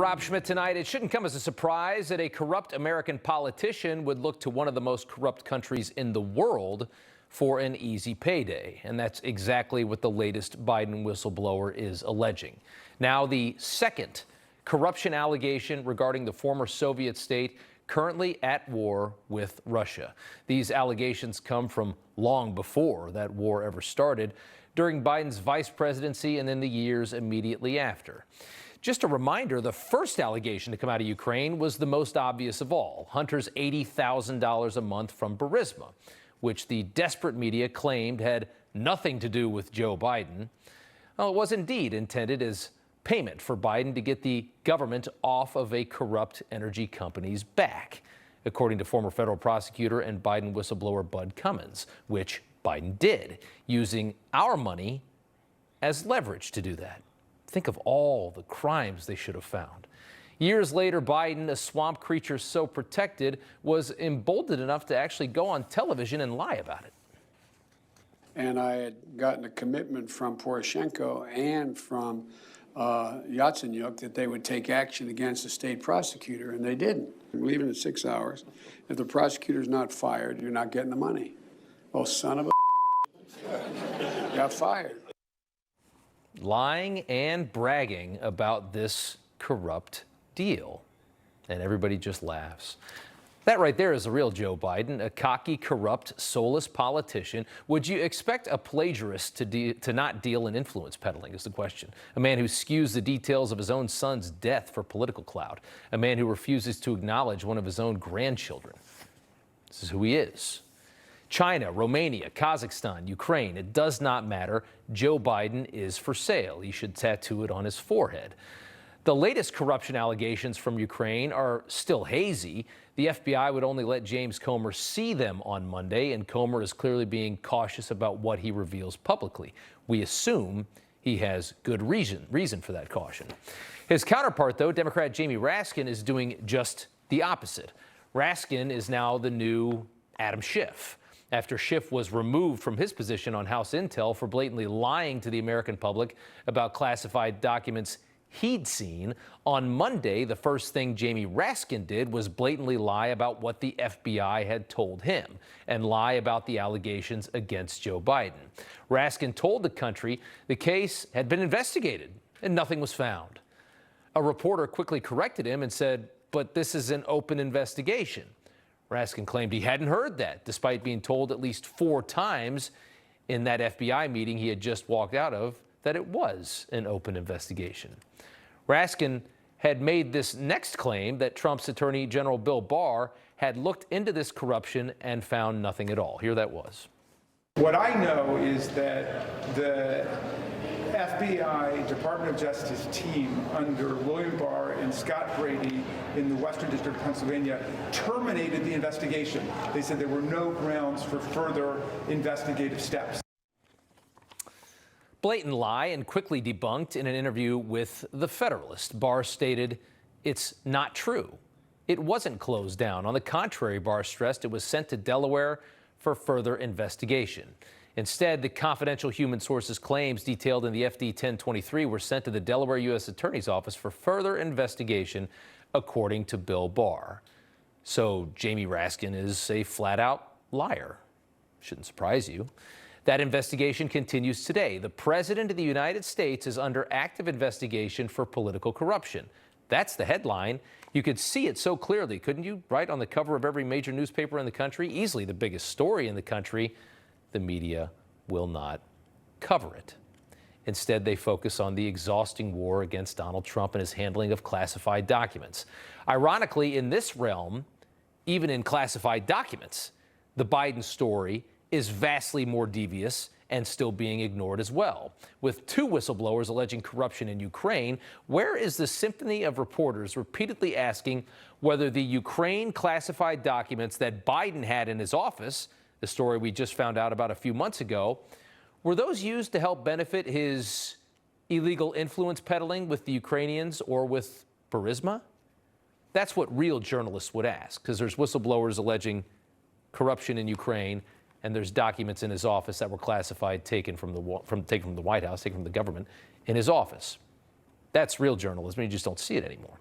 Rob Schmitt tonight. It shouldn't come as a surprise that a corrupt American politician would look to one of the most corrupt countries in the world for an easy payday. And that's exactly what the latest Biden whistleblower is alleging. Now, the second corruption allegation regarding the former Soviet state currently at war with Russia. These allegations come from long before that war ever started, during Biden's vice presidency and in the years immediately after. Just a reminder, the first allegation to come out of Ukraine was the most obvious of all, Hunter's $80,000 a month from Burisma, which the desperate media claimed had nothing to do with Joe Biden. Well, it was indeed intended as payment for Biden to get the government off of a corrupt energy company's back, according to former federal prosecutor and Biden whistleblower Bud Cummins, which Biden did, using our money as leverage to do that. Think of all the crimes they should have found. Years later, Biden, a swamp creature so protected, was emboldened enough to actually go on television and lie about it. And I had gotten a commitment from Poroshenko and from Yatsenyuk that they would take action against the state prosecutor, and they didn't. I'm leaving in 6 hours. If the prosecutor's not fired, you're not getting the money. Oh, son of a got fired. Lying and bragging about this corrupt deal. And everybody just laughs. That right there is the real Joe Biden, a cocky, corrupt, soulless politician. Would you expect a plagiarist to not deal in influence peddling is the question. A man who skews the details of his own son's death for political clout. A man who refuses to acknowledge one of his own grandchildren. This is who he is. China, Romania, Kazakhstan, Ukraine, it does not matter. Joe Biden is for sale. He should tattoo it on his forehead. The latest corruption allegations from Ukraine are still hazy. The FBI would only let James Comer see them on Monday, and Comer is clearly being cautious about what he reveals publicly. We assume he has good reason for that caution. His counterpart, though, Democrat Jamie Raskin, is doing just the opposite. Raskin is now the new Adam Schiff, after Schiff was removed from his position on House Intel for blatantly lying to the American public about classified documents he'd seen. On Monday, the first thing Jamie Raskin did was blatantly lie about what the FBI had told him and lie about the allegations against Joe Biden. Raskin told the country the case had been investigated and nothing was found. A reporter quickly corrected him and said, "But this is an open investigation." Raskin claimed he hadn't heard that, despite being told at least 4 times in that FBI meeting he had just walked out of that it was an open investigation. Raskin had made this next claim that Trump's Attorney General Bill Barr had looked into this corruption and found nothing at all. Here that was. What I know is that the FBI Department of Justice team under William Barr and Scott Brady in the Western District of Pennsylvania terminated the investigation. They said there were no grounds for further investigative steps. Blatant lie and quickly debunked in an interview with The Federalist. Barr stated it's not true. It wasn't closed down. On the contrary, Barr stressed it was sent to Delaware for further investigation. Instead, the confidential human sources claims detailed in the FD 1023 were sent to the Delaware U.S. Attorney's Office for further investigation, according to Bill Barr. So Jamie Raskin is a flat-out liar. Shouldn't surprise you. That investigation continues today. The President of the United States is under active investigation for political corruption. That's the headline. You could see it so clearly, couldn't you? Right on the cover of every major newspaper in the country, easily the biggest story in the country. The media will not cover it. Instead, they focus on the exhausting war against Donald Trump and his handling of classified documents. Ironically, in this realm, even in classified documents, the Biden story is vastly more devious and still being ignored as well. With 2 whistleblowers alleging corruption in Ukraine, where is the symphony of reporters repeatedly asking whether the Ukraine classified documents that Biden had in his office, the story we just found out about a few months ago, were those used to help benefit his illegal influence peddling with the Ukrainians or with Burisma? That's what real journalists would ask, because there's whistleblowers alleging corruption in Ukraine, and there's documents in his office that were classified, taken from the White House, taken from the government, in his office. That's real journalism. You just don't see it anymore.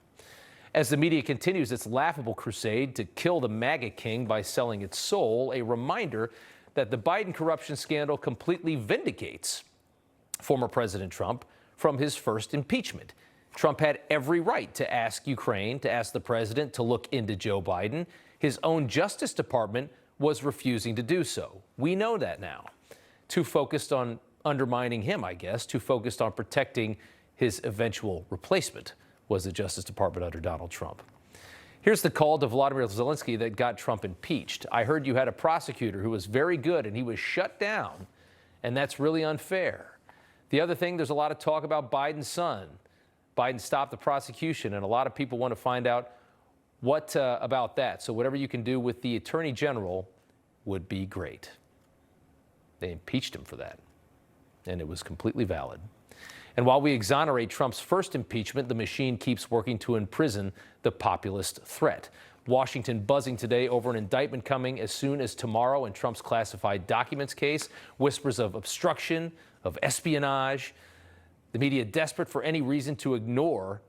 As the media continues its laughable crusade to kill the MAGA king by selling its soul, a reminder that the Biden corruption scandal completely vindicates former President Trump from his first impeachment. Trump had every right to ask Ukraine, to ask the president to look into Joe Biden. His own Justice Department was refusing to do so. We know that now. Too focused on undermining him, I guess, too focused on protecting his eventual replacement was the Justice Department under Donald Trump. Here's the call to Volodymyr Zelensky that got Trump impeached. I heard you had a prosecutor who was very good and he was shut down, and that's really unfair. The other thing, there's a lot of talk about Biden's son. Biden stopped the prosecution, and a lot of people want to find out what about that. So whatever you can do with the attorney general would be great. They impeached him for that, and it was completely valid. And while we exonerate Trump's first impeachment, the machine keeps working to imprison the populist threat. Washington buzzing today over an indictment coming as soon as tomorrow in Trump's classified documents case. Whispers of obstruction, of espionage. The media desperate for any reason to ignore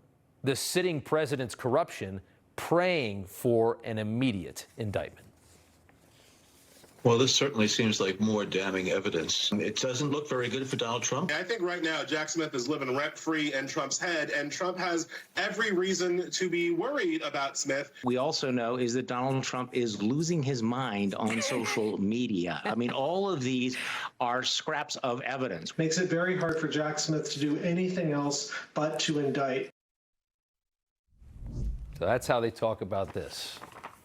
the sitting president's corruption, praying for an immediate indictment. Well, this certainly seems like more damning evidence. It doesn't look very good for Donald Trump. I think right now Jack Smith is living rent-free in Trump's head, and Trump has every reason to be worried about Smith. We also know is that Donald Trump is losing his mind on social media. I mean, all of these are scraps of evidence. Makes it very hard for Jack Smith to do anything else but to indict. So that's how they talk about this.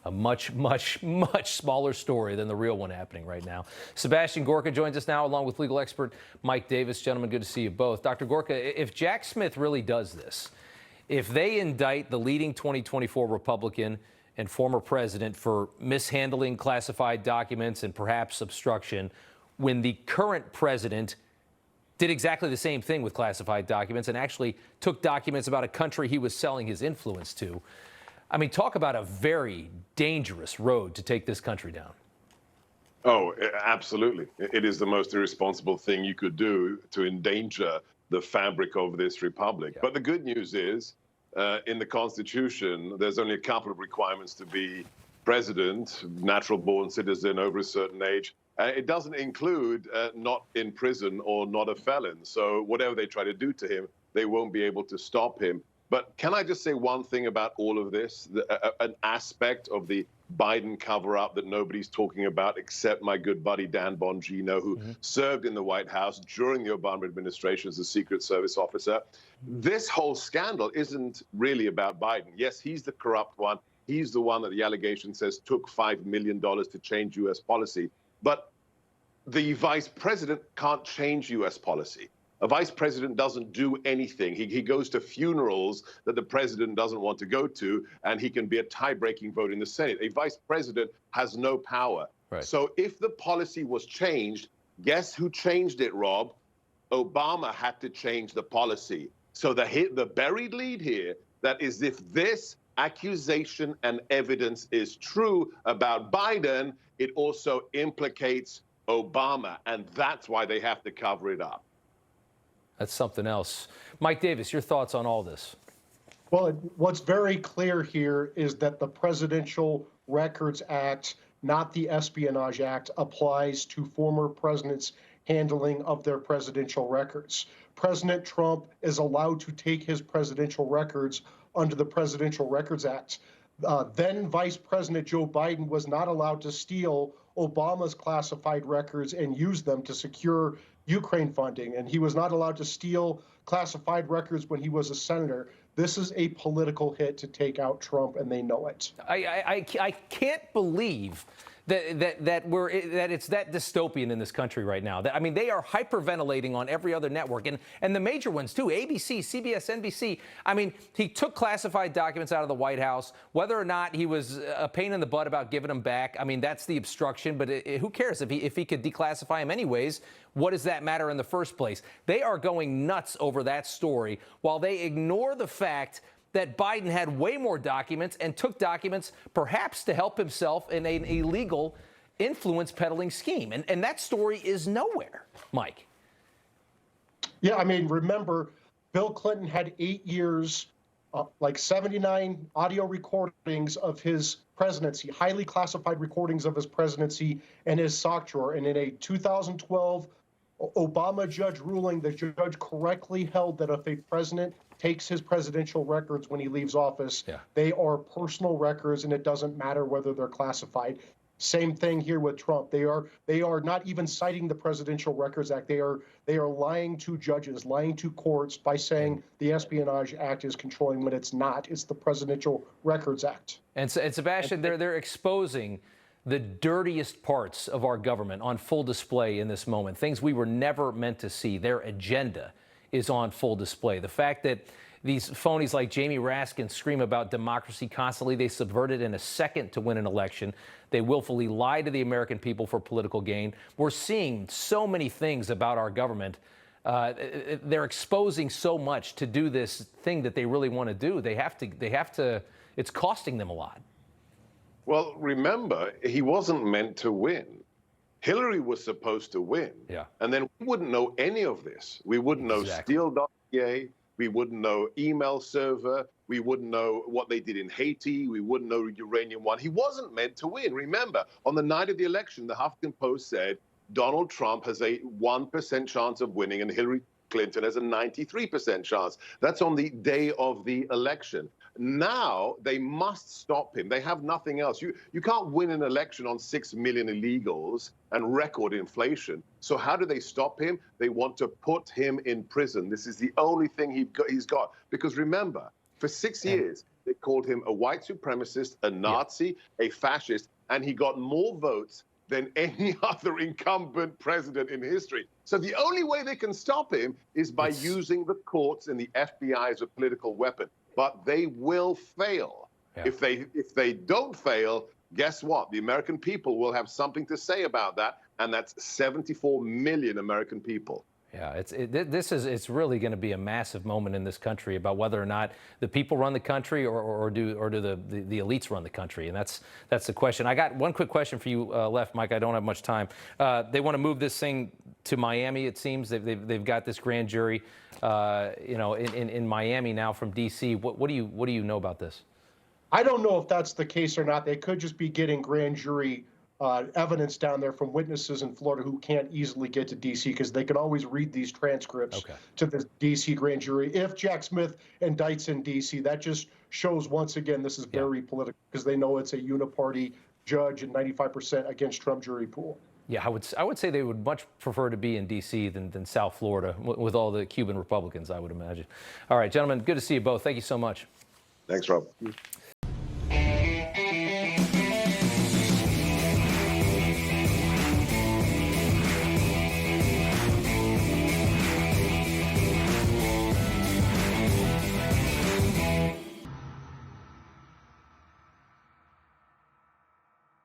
A much, much, much smaller story than the real one happening right now. Sebastian Gorka joins us now, along with legal expert Mike Davis. Gentlemen, good to see you both. Dr. Gorka, if Jack Smith really does this, if they indict the leading 2024 Republican and former president for mishandling classified documents and perhaps obstruction, when the current president did exactly the same thing with classified documents and actually took documents about a country he was selling his influence to, I mean, talk about a very dangerous road to take this country down. Oh, absolutely. It is the most irresponsible thing you could do to endanger the fabric of this republic. Yeah. But the good news is, in the Constitution, there's only a couple of requirements to be president, natural-born citizen over a certain age. It doesn't include not in prison or not a felon. So whatever they try to do to him, they won't be able to stop him. But can I just say one thing about all of this? An aspect of the Biden cover-up that nobody's talking about except my good buddy Dan Bongino, who served in the White House during the Obama administration as a Secret Service officer. This whole scandal isn't really about Biden. Yes, he's the corrupt one. He's the one that the allegation says took $5 million to change U.S. policy. But the vice president can't change U.S. policy. A vice president doesn't do anything. He goes to funerals that the president doesn't want to go to, and he can be a tie-breaking vote in the Senate. A vice president has no power. Right. So if the policy was changed, guess who changed it, Rob? Obama had to change the policy. So the buried lead here, that is if this accusation and evidence is true about Biden, it also implicates Obama, and that's why they have to cover it up. That's something else. Mike Davis, your thoughts on all this? Well, what's very clear here is that the Presidential Records Act, not the Espionage Act, applies to former presidents' handling of their presidential records. President Trump is allowed to take his presidential records under the Presidential Records Act. Then Vice President Joe Biden was not allowed to steal Obama's classified records and use them to secure Ukraine funding, and he was not allowed to steal classified records when he was a senator. This is a political hit to take out Trump, and they know it. I can't believe that it's that dystopian in this country right now. I mean, they are hyperventilating on every other network, and the major ones too, ABC, CBS, NBC. I mean, he took classified documents out of the White House. Whether or not he was a pain in the butt about giving them back, I mean, that's the obstruction, but who cares? If he could declassify them anyways, what does that matter in the first place? They are going nuts over that story while they ignore the fact that Biden had way more documents and took documents perhaps to help himself in an illegal influence peddling scheme. And that story is nowhere, Mike. Yeah, I mean, remember, Bill Clinton had 8 years like 79 audio recordings of his presidency, highly classified recordings of his presidency and his sock drawer. And in a 2012 Obama judge ruling, the judge correctly held that if a president takes his presidential records when he leaves office, they are personal records, and it doesn't matter whether they're classified. Same thing here with Trump. They are not even citing the Presidential Records Act. They are lying to judges, lying to courts by saying the Espionage Act is controlling when it's not. It's the Presidential Records Act. And Sebastian, they're exposing the dirtiest parts of our government on full display in this moment, things we were never meant to see. Their agenda is on full display. The fact that these phonies like Jamie Raskin scream about democracy constantly, they subvert it in a second to win an election. They willfully lie to the American people for political gain. We're seeing so many things about our government. They're exposing so much to do this thing that they really want to do. They have to, it's costing them a lot. Well, remember, he wasn't meant to win. Hillary was supposed to win. Yeah. And then we wouldn't know any of this. We wouldn't know Steele dossier. We wouldn't know email server. We wouldn't know what they did in Haiti. We wouldn't know Uranium One. He wasn't meant to win. Remember, on the night of the election, the Huffington Post said Donald Trump has a 1% chance of winning and Hillary Clinton has a 93% chance. That's on the day of the election. Now they must stop him. They have nothing else. You can't win an election on 6 million illegals and record inflation. So how do they stop him? They want to put him in prison. This is the only thing he's got. Because remember, for 6 years, they called him a white supremacist, a Nazi, a fascist, and he got more votes than any other incumbent president in history. So the only way they can stop him is by using the courts and the FBI as a political weapon. But they will fail. If they don't fail, guess what? The American people will have something to say about that, and that's 74 million American people. Yeah, it's really going to be a massive moment in this country about whether or not the people run the country or do the elites run the country, and that's the question. I got one quick question for you left, Mike. I don't have much time. They want to move this thing to Miami. It seems they've got this grand jury, in Miami now from D.C. What do you know about this? I don't know if that's the case or not. They could just be getting grand jury evidence down there from witnesses in Florida who can't easily get to D.C. because they can always read these transcripts to the D.C. grand jury. If Jack Smith indicts in D.C., that just shows once again this is very political because they know it's a uniparty judge and 95% against Trump jury pool. Yeah, I would say they would much prefer to be in D.C. than South Florida with all the Cuban Republicans, I would imagine. All right, gentlemen, good to see you both. Thank you so much. Thanks, Rob.